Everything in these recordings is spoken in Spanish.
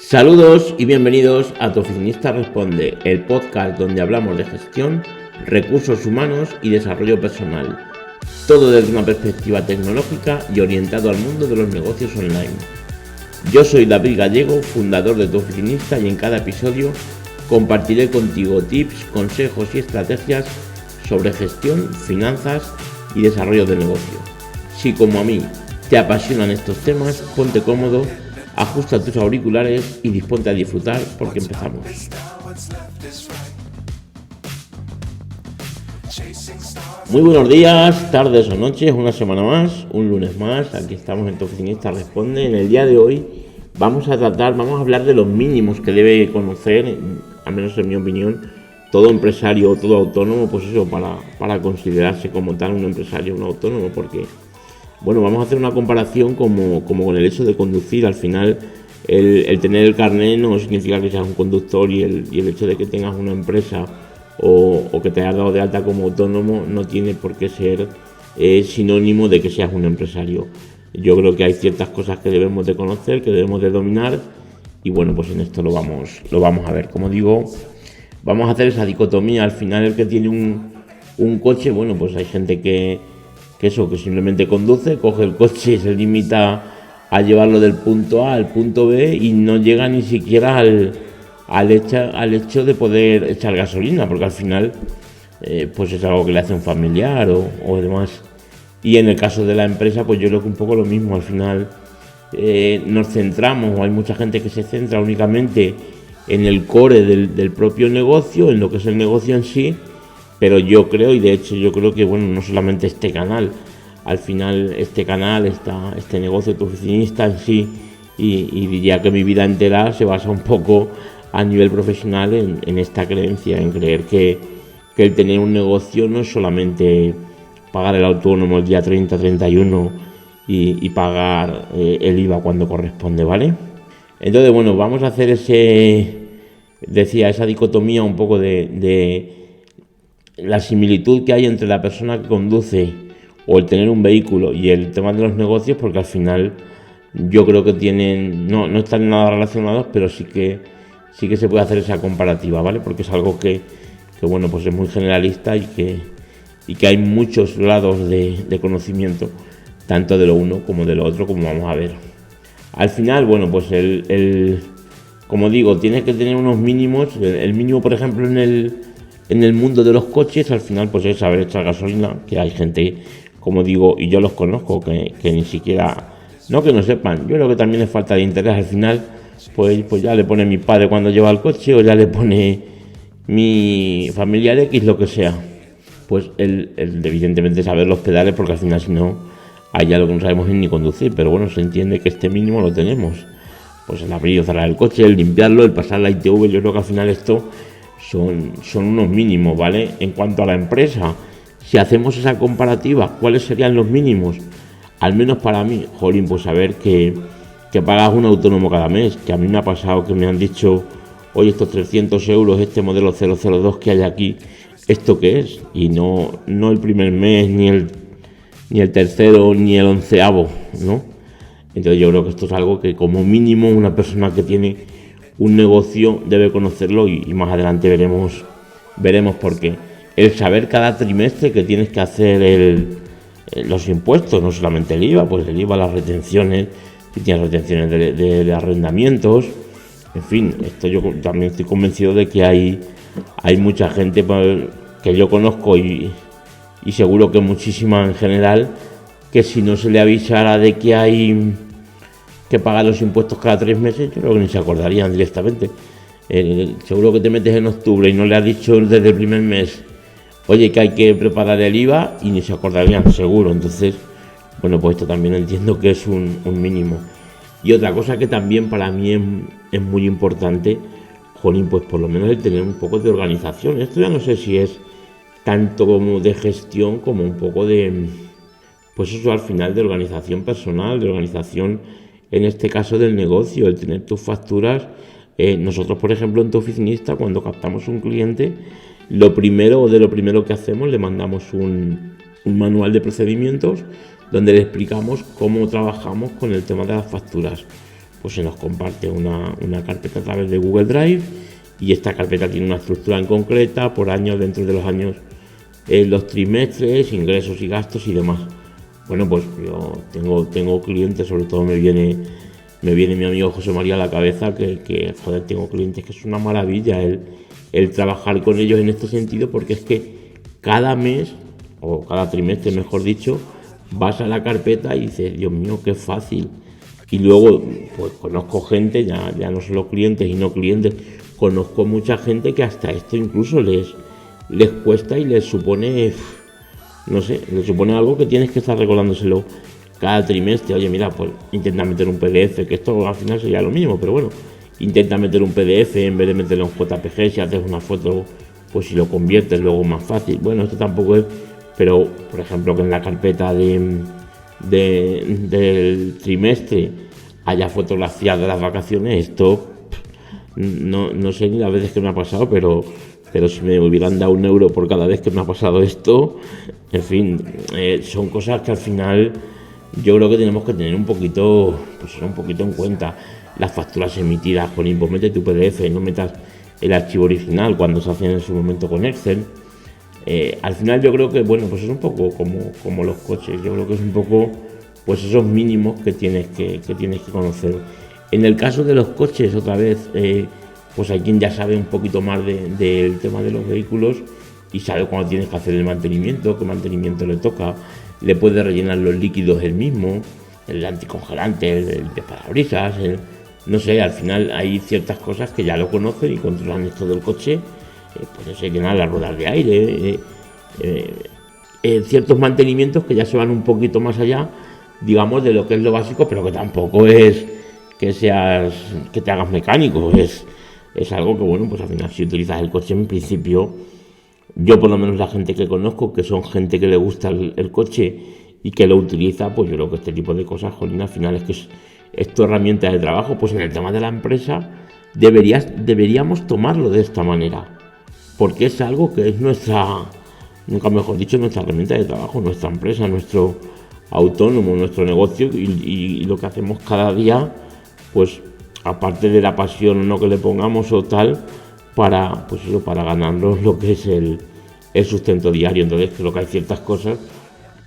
Saludos y bienvenidos a Tu Oficinista Responde, el podcast donde hablamos de gestión, recursos humanos y desarrollo personal. Todo desde una perspectiva tecnológica y orientado al mundo de los negocios online. Yo soy David Gallego, fundador de Tu Oficinista, y en cada episodio compartiré contigo tips, consejos y estrategias sobre gestión, finanzas y desarrollo de negocio. Si como a mí te apasionan estos temas, ponte cómodo, ajusta tus auriculares y disponte a disfrutar porque empezamos. Muy buenos días, tardes o noches, una semana más, un lunes más. Aquí estamos en Tu Oficinista Responde. En el día de hoy vamos a hablar de los mínimos que debe conocer, al menos en mi opinión, todo empresario o todo autónomo, pues eso, para considerarse como tal un empresario, un autónomo, porque bueno, vamos a hacer una comparación como con el hecho de conducir. Al final, el tener el carnet no significa que seas un conductor, y el hecho de que tengas una empresa o que te hayas dado de alta como autónomo no tiene por qué ser sinónimo de que seas un empresario. Yo creo que hay ciertas cosas que debemos de conocer, que debemos de dominar, y bueno, pues en esto lo vamos a ver. Como digo, vamos a hacer esa dicotomía. Al final, el que tiene un coche, bueno, pues hay gente que simplemente conduce, coge el coche y se limita a llevarlo del punto A al punto B y no llega ni siquiera al hecho de poder echar gasolina, porque al final pues es algo que le hace un familiar o demás. Y en el caso de la empresa, pues yo creo que un poco lo mismo. Al final nos centramos, o hay mucha gente que se centra únicamente en el core del propio negocio, en lo que es el negocio en sí. Pero yo creo, y de hecho yo creo que, bueno, no solamente este canal, al final este canal, este negocio de Tu Oficinista en sí, y diría que mi vida entera se basa un poco a nivel profesional en esta creencia, en creer que el tener un negocio no es solamente pagar el autónomo el día 30, 31 y pagar el IVA cuando corresponde, ¿vale? Entonces, bueno, vamos a hacer esa dicotomía un poco de la similitud que hay entre la persona que conduce o el tener un vehículo y el tema de los negocios, porque al final yo creo que no están nada relacionados, pero sí que se puede hacer esa comparativa, ¿vale? Porque es algo que bueno, pues es muy generalista y que hay muchos lados de conocimiento, tanto de lo uno como de lo otro, como vamos a ver. Al final, bueno, pues como digo, tienes que tener unos mínimos. El mínimo, por ejemplo, en el mundo de los coches, al final, pues es saber echar gasolina, que hay gente, como digo, y yo los conozco, que ni siquiera, no que no sepan, yo creo que también es falta de interés. Al final, pues ya le pone mi padre cuando lleva el coche, o ya le pone mi familiar X, lo que sea. Pues el evidentemente saber los pedales, porque al final, si no, allá lo que no sabemos es ni conducir. Pero bueno, se entiende que este mínimo lo tenemos. Pues el abrir o cerrar el coche, el limpiarlo, el pasar la ITV, yo creo que al final esto son unos mínimos, ¿vale? En cuanto a la empresa, si hacemos esa comparativa, ¿cuáles serían los mínimos? Al menos para mí, jolín, pues saber que pagas un autónomo cada mes, que a mí me ha pasado que me han dicho, oye, estos 300 euros, este modelo 002 que hay aquí, ¿esto qué es? Y no el primer mes, ni el tercero, ni el 11avo, ¿no? Entonces yo creo que esto es algo que como mínimo una persona que tiene un negocio debe conocerlo, y más adelante veremos por qué. El saber cada trimestre que tienes que hacer los impuestos, no solamente el IVA, pues el IVA, las retenciones, si tienes retenciones de arrendamientos, en fin, esto yo también estoy convencido de que hay mucha gente que yo conozco y seguro que muchísima en general, que si no se le avisara de que hay que pagar los impuestos cada 3 meses, yo creo que ni se acordarían directamente. Seguro que te metes en octubre y no le has dicho desde el primer mes, oye, que hay que preparar el IVA, y ni se acordarían, seguro. Entonces, bueno, pues esto también entiendo que es un mínimo. Y otra cosa que también para mí es muy importante, jolín, pues por lo menos el tener un poco de organización. Esto ya no sé si es tanto como de gestión, como un poco de, pues eso, al final, de organización personal, de organización, en este caso del negocio, el tener tus facturas. Nosotros, por ejemplo, en Tu Oficinista, cuando captamos un cliente, lo primero que hacemos, le mandamos un manual de procedimientos donde le explicamos cómo trabajamos con el tema de las facturas. pues se nos comparte una carpeta a través de Google Drive, y esta carpeta tiene una estructura en concreta por años, dentro de los años, los trimestres, ingresos y gastos y demás. Bueno, pues yo tengo clientes, sobre todo me viene mi amigo José María a la cabeza, que joder, tengo clientes que es una maravilla el trabajar con ellos en este sentido, porque es que cada mes, o cada trimestre mejor dicho, vas a la carpeta y dices, Dios mío, qué fácil. Y luego, pues conozco gente, ya no solo clientes y no clientes, conozco mucha gente que hasta esto incluso les cuesta y les supone, no sé, les supone algo que tienes que estar recordándoselo cada trimestre. Oye, mira, pues intenta meter un PDF, que esto al final sería lo mismo, pero bueno, intenta meter un PDF en vez de meterlo en JPG. Si haces una foto, pues si lo conviertes luego más fácil. Bueno, esto tampoco es, pero por ejemplo que en la carpeta del trimestre haya fotografías de las vacaciones, esto no sé ni las veces que me ha pasado, pero si me hubieran dado €1 por cada vez que me ha pasado esto, en fin, son cosas que al final yo creo que tenemos que tener un poquito en cuenta. Las facturas emitidas con Invo, mete tu PDF, no metas el archivo original cuando se hacen en su momento con Excel. Al final yo creo que, bueno, pues es un poco como los coches. Yo creo que es un poco, pues esos mínimos que tienes que conocer. En el caso de los coches, otra vez, pues hay quien ya sabe un poquito más del tema de los vehículos y sabe cuándo tienes que hacer el mantenimiento, qué mantenimiento le toca. Le puede rellenar los líquidos él mismo, el anticongelante, el de parabrisas, no sé, al final hay ciertas cosas que ya lo conocen y controlan esto del coche. Pues no sé, llenar las ruedas de aire, ciertos mantenimientos que ya se van un poquito más allá, digamos, de lo que es lo básico, pero que tampoco es que te hagas mecánico, es algo que, bueno, pues al final si utilizas el coche, en principio, yo por lo menos la gente que conozco, que son gente que le gusta el coche y que lo utiliza, pues yo creo que este tipo de cosas, jolín, al final es tu herramienta de trabajo. Pues en el tema de la empresa deberíamos tomarlo de esta manera, porque es algo que es nunca mejor dicho, nuestra herramienta de trabajo, nuestra empresa, nuestro autónomo, nuestro negocio, y lo que hacemos cada día, pues aparte de la pasión no que le pongamos o tal, para ganarnos lo que es el sustento diario. Entonces creo que hay ciertas cosas,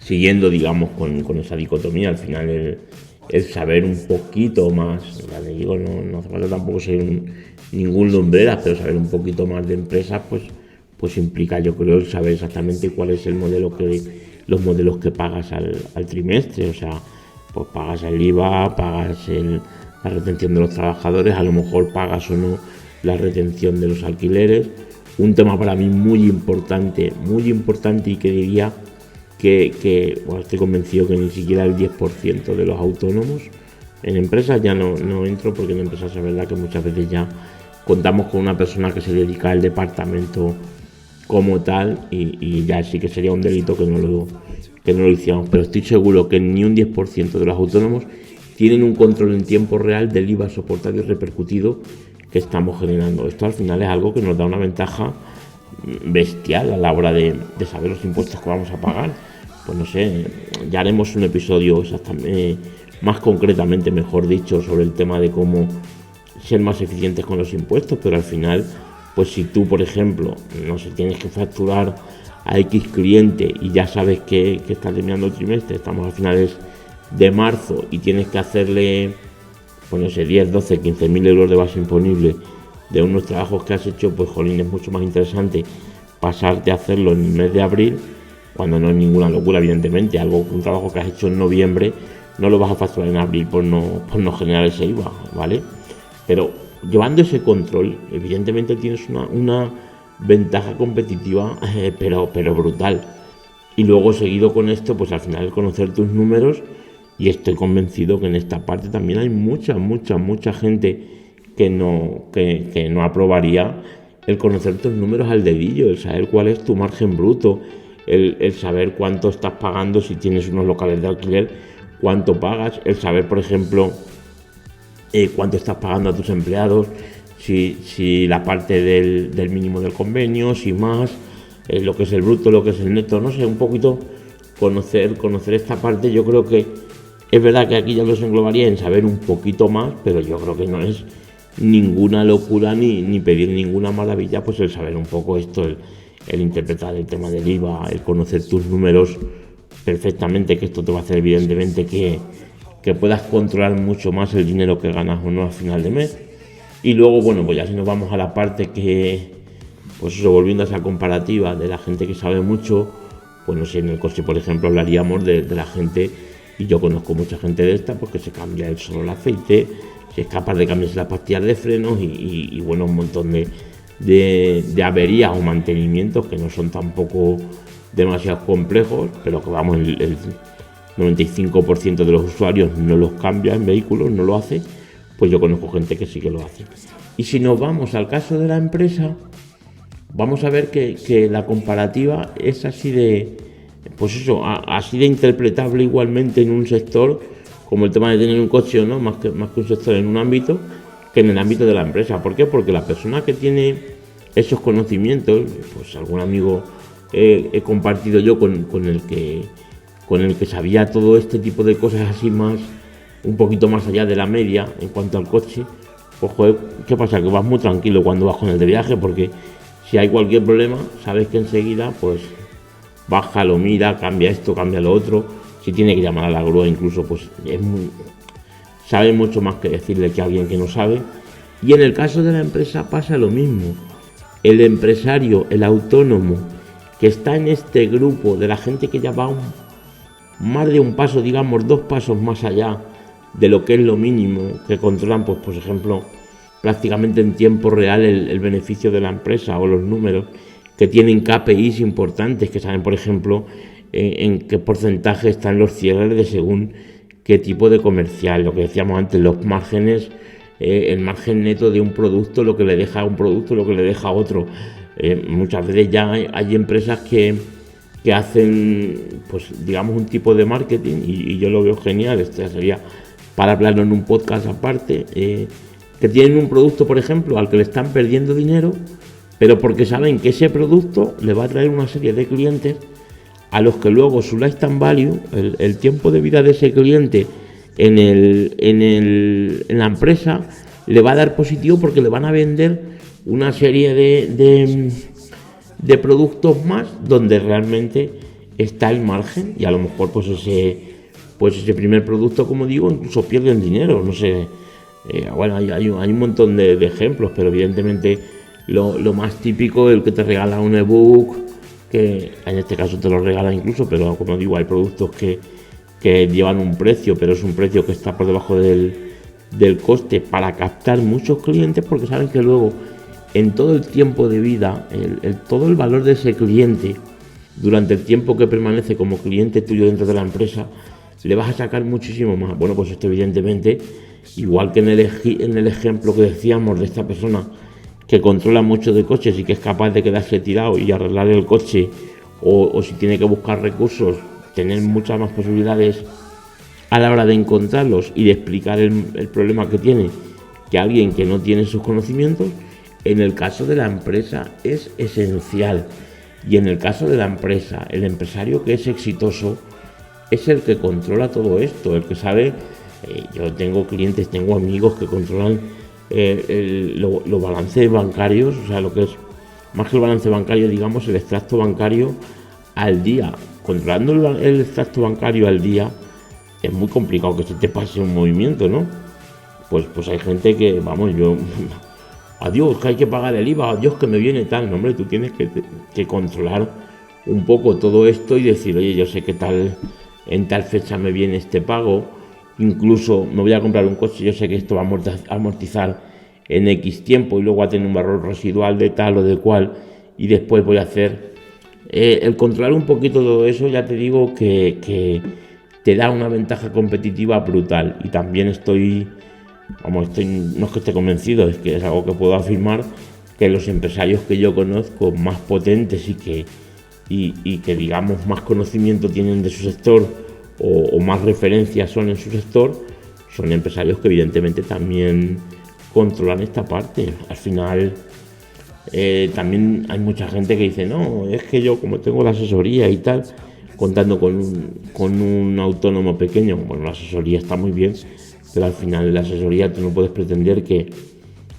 siguiendo digamos con esa dicotomía, al final el saber un poquito más, ya le digo, no hace falta tampoco ser ningún lumbreras, pero saber un poquito más de empresas, pues implica, yo creo, el saber exactamente cuál es los modelos que pagas al trimestre. O sea, pues pagas el IVA, pagas la retención de los trabajadores, a lo mejor pagas o no la retención de los alquileres. Un tema para mí muy importante y que diría que bueno, estoy convencido que ni siquiera el 10% de los autónomos, en empresas ya no entro, porque en empresas es verdad que muchas veces ya contamos con una persona que se dedica al departamento como tal, y ya sí que sería un delito que no lo hiciéramos, pero estoy seguro que ni un 10% de los autónomos tienen un control en tiempo real del IVA soportado y repercutido que estamos generando. Esto al final es algo que nos da una ventaja bestial a la hora de saber los impuestos que vamos a pagar. Pues no sé, ya haremos un episodio exactamente, más concretamente, mejor dicho, sobre el tema de cómo ser más eficientes con los impuestos, pero al final, pues si tú, por ejemplo, no sé, tienes que facturar a X cliente y ya sabes que está terminando el trimestre, estamos a finales de marzo, y tienes que hacerle, pues no sé, 10, 12, 15.000 euros de base imponible de unos trabajos que has hecho, pues jolín, es mucho más interesante pasarte a hacerlo en el mes de abril, cuando no es ninguna locura, evidentemente. Un trabajo que has hecho en noviembre no lo vas a facturar en abril por no generar ese IVA, ¿vale? Pero llevando ese control, evidentemente tienes una ventaja competitiva, pero brutal. Y luego, seguido con esto, pues al final conocer tus números, y estoy convencido que en esta parte también hay mucha gente que no aprobaría el conocer tus números al dedillo, el saber cuál es tu margen bruto, el saber cuánto estás pagando si tienes unos locales de alquiler, cuánto pagas, el saber, por ejemplo, cuánto estás pagando a tus empleados, si la parte del mínimo del convenio, si más, lo que es el bruto, lo que es el neto, no sé, un poquito conocer esta parte. Yo creo que Es verdad que aquí ya los englobaría en saber un poquito más, pero yo creo que no es ninguna locura ni pedir ninguna maravilla, pues el saber un poco esto, el interpretar el tema del IVA, el conocer tus números perfectamente, que esto te va a hacer evidentemente que puedas controlar mucho más el dinero que ganas o no al final de mes. Y luego, bueno, pues ya si nos vamos a la parte que, pues eso, volviendo a esa comparativa de la gente que sabe mucho, pues no sé, en el coche, por ejemplo, hablaríamos de la gente, y yo conozco mucha gente de esta, pues que se cambia el solo el aceite, si es capaz de cambiarse las pastillas de frenos y bueno, un montón de averías o mantenimientos que no son tampoco demasiado complejos, pero que vamos, el 95% de los usuarios no los cambia en vehículos, no lo hace. Pues yo conozco gente que sí que lo hace. Y si nos vamos al caso de la empresa, vamos a ver que la comparativa es así de, pues eso, así de interpretable igualmente en un sector como el tema de tener un coche, ¿no? Más que un sector en un ámbito que en el ámbito de la empresa. ¿Por qué? Porque la persona que tiene esos conocimientos, pues algún amigo he compartido yo con el que sabía todo este tipo de cosas así más, un poquito más allá de la media en cuanto al coche, pues joder, ¿qué pasa? Que vas muy tranquilo cuando vas con el de viaje, porque si hay cualquier problema, sabes que enseguida pues baja, lo mira, cambia esto, cambia lo otro. Si tiene que llamar a la grúa incluso, pues sabe mucho más que decirle que alguien que no sabe. Y en el caso de la empresa pasa lo mismo. El empresario, el autónomo, que está en este grupo de la gente que ya va más de un paso, digamos 2 pasos más allá de lo que es lo mínimo, que controlan, pues por ejemplo, prácticamente en tiempo real el beneficio de la empresa o los números, que tienen KPIs importantes, que saben, por ejemplo, en qué porcentaje están los cierres de según qué tipo de comercial. Lo que decíamos antes, los márgenes, el margen neto de un producto, lo que le deja a un producto, lo que le deja a otro. Muchas veces ya hay empresas que hacen, pues digamos, un tipo de marketing, y yo lo veo genial. Esto ya sería para hablarlo en un podcast aparte, que tienen un producto, por ejemplo, al que le están perdiendo dinero, pero porque saben que ese producto le va a traer una serie de clientes a los que luego su lifetime value, el tiempo de vida de ese cliente en la empresa, le va a dar positivo, porque le van a vender una serie de productos más donde realmente está el margen, y a lo mejor pues ese primer producto, como digo, incluso pierden dinero, no sé. Bueno, hay un montón de ejemplos, pero evidentemente lo más típico, el que te regala un ebook, que en este caso te lo regala incluso, pero como digo, hay productos que llevan un precio, pero es un precio que está por debajo del coste, para captar muchos clientes, porque saben que luego en todo el tiempo de vida, todo el valor de ese cliente durante el tiempo que permanece como cliente tuyo dentro de la empresa, le vas a sacar muchísimo más. Bueno, pues esto evidentemente, igual que en el ejemplo que decíamos de esta persona que controla mucho de coches y que es capaz de quedarse tirado y arreglar el coche, o si tiene que buscar recursos, tener muchas más posibilidades a la hora de encontrarlos y de explicar el problema que tiene, que alguien que no tiene sus conocimientos. En el caso de la empresa es esencial, y en el caso de la empresa, el empresario que es exitoso es el que controla todo esto, el que sabe. Yo tengo clientes, tengo amigos que controlan los balances bancarios, o sea, lo que es más que el balance bancario, digamos, el extracto bancario al día. Controlando el extracto bancario al día es muy complicado que se te pase un movimiento, ¿no? Pues hay gente que, vamos, yo, adiós, que hay que pagar el IVA, adiós, que me viene tal. No, hombre, tú tienes que controlar un poco todo esto y decir, oye, yo sé que en tal fecha me viene este pago, incluso me voy a comprar un coche, yo sé que esto va a amortizar en X tiempo y luego va a tener un valor residual de tal o de cual, y después voy a hacer el controlar un poquito todo eso. Ya te digo que te da una ventaja competitiva brutal. Y también no es que esté convencido, es que es algo que puedo afirmar, que los empresarios que yo conozco más potentes y que digamos más conocimiento tienen de su sector, o más referencias son en su sector, son empresarios que evidentemente también controlan esta parte. Al final también hay mucha gente que dice, no, es que yo, como tengo la asesoría y tal, contando con un autónomo pequeño. Bueno, la asesoría está muy bien, pero al final en la asesoría tú no puedes pretender que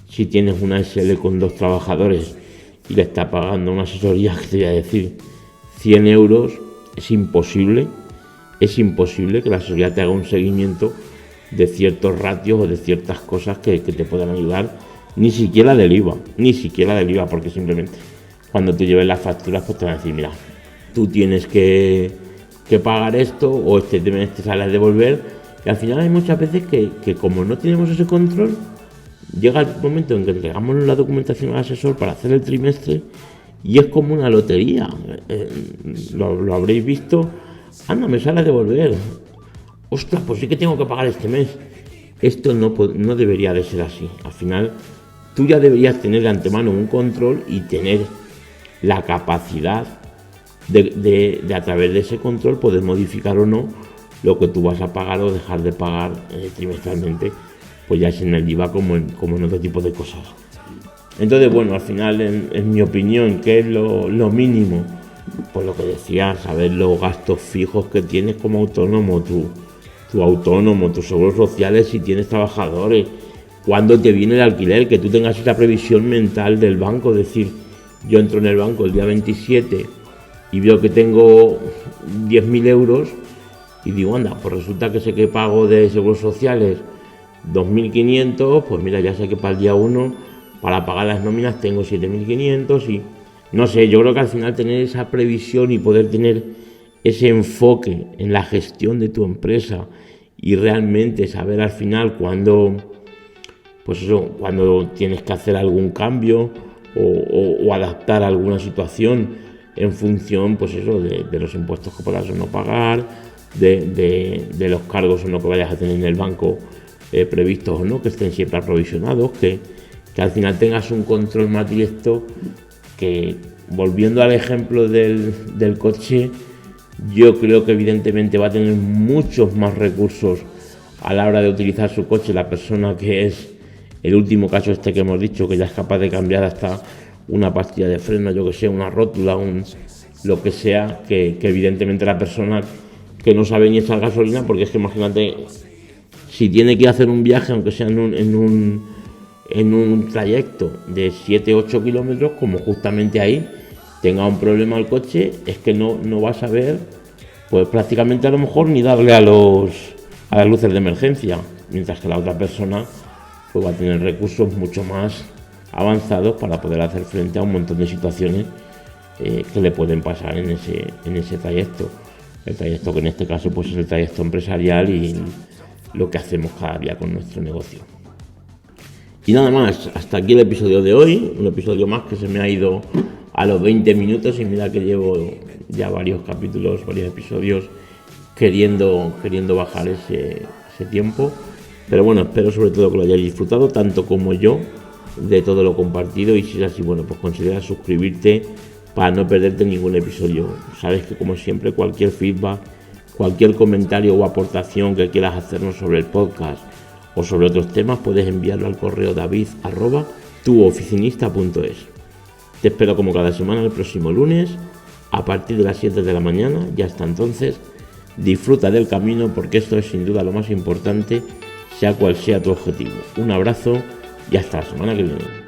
si tienes una SL con 2 trabajadores y le está pagando una asesoría, que te voy a decir, 100 euros, es imposible que la asesoría te haga un seguimiento de ciertos ratios o de ciertas cosas que te puedan ayudar, ni siquiera del IVA, porque simplemente cuando tú lleves las facturas pues te van a decir, mira, tú tienes que pagar esto o este mes te sale a devolver, y al final hay muchas veces que como no tenemos ese control, llega el momento en que entregamos la documentación al asesor para hacer el trimestre y es como una lotería. Lo habréis visto. Anda, me sale a devolver. Ostras, pues sí que tengo que pagar este mes. Esto no debería de ser así. Al final, tú ya deberías tener de antemano un control y tener la capacidad de a través de ese control poder modificar o no lo que tú vas a pagar o dejar de pagar trimestralmente, pues ya es en el IVA como en otro tipo de cosas. Entonces, bueno, al final, en mi opinión, ¿qué es lo mínimo? Pues lo que decía, saber los gastos fijos que tienes como autónomo, tus seguros sociales si tienes trabajadores, cuándo te viene el alquiler, que tú tengas esa previsión mental del banco, es decir, yo entro en el banco el día 27 y veo que tengo 10.000 euros y digo, anda, pues resulta que sé que pago de seguros sociales 2.500, pues mira, ya sé que para el día 1, para pagar las nóminas tengo 7.500 y no sé, yo creo que al final tener esa previsión y poder tener ese enfoque en la gestión de tu empresa y realmente saber al final cuando tienes que hacer algún cambio o adaptar alguna situación en función, pues eso, de los impuestos que puedas o no pagar, de los cargos o no que vayas a tener en el banco previstos o no, que estén siempre aprovisionados, que al final tengas un control más directo. Que volviendo al ejemplo del coche, yo creo que evidentemente va a tener muchos más recursos a la hora de utilizar su coche la persona que es el último caso que hemos dicho, que ya es capaz de cambiar hasta una pastilla de freno, yo que sé, una rótula, lo que sea, que evidentemente la persona que no sabe ni echar gasolina, porque es que imagínate, si tiene que hacer un viaje, aunque sea en un trayecto de 7-8 kilómetros, como justamente ahí tenga un problema el coche, es que no va a saber, pues prácticamente a lo mejor ni darle a las luces de emergencia, mientras que la otra persona pues va a tener recursos mucho más avanzados para poder hacer frente a un montón de situaciones que le pueden pasar en ese trayecto. El trayecto que en este caso pues es el trayecto empresarial y lo que hacemos cada día con nuestro negocio. Y nada más, hasta aquí el episodio de hoy, un episodio más que se me ha ido a los 20 minutos y mira que llevo ya varios episodios queriendo bajar ese tiempo. Pero bueno, espero sobre todo que lo hayáis disfrutado, tanto como yo, de todo lo compartido, y si es así, bueno, pues considera suscribirte para no perderte ningún episodio. Sabes que como siempre cualquier feedback, cualquier comentario o aportación que quieras hacernos sobre el podcast o sobre otros temas, puedes enviarlo al correo david@tuoficinista.es. Te espero como cada semana el próximo lunes a partir de las 7 de la mañana. Y hasta entonces, disfruta del camino, porque esto es sin duda lo más importante, sea cual sea tu objetivo. Un abrazo y hasta la semana que viene.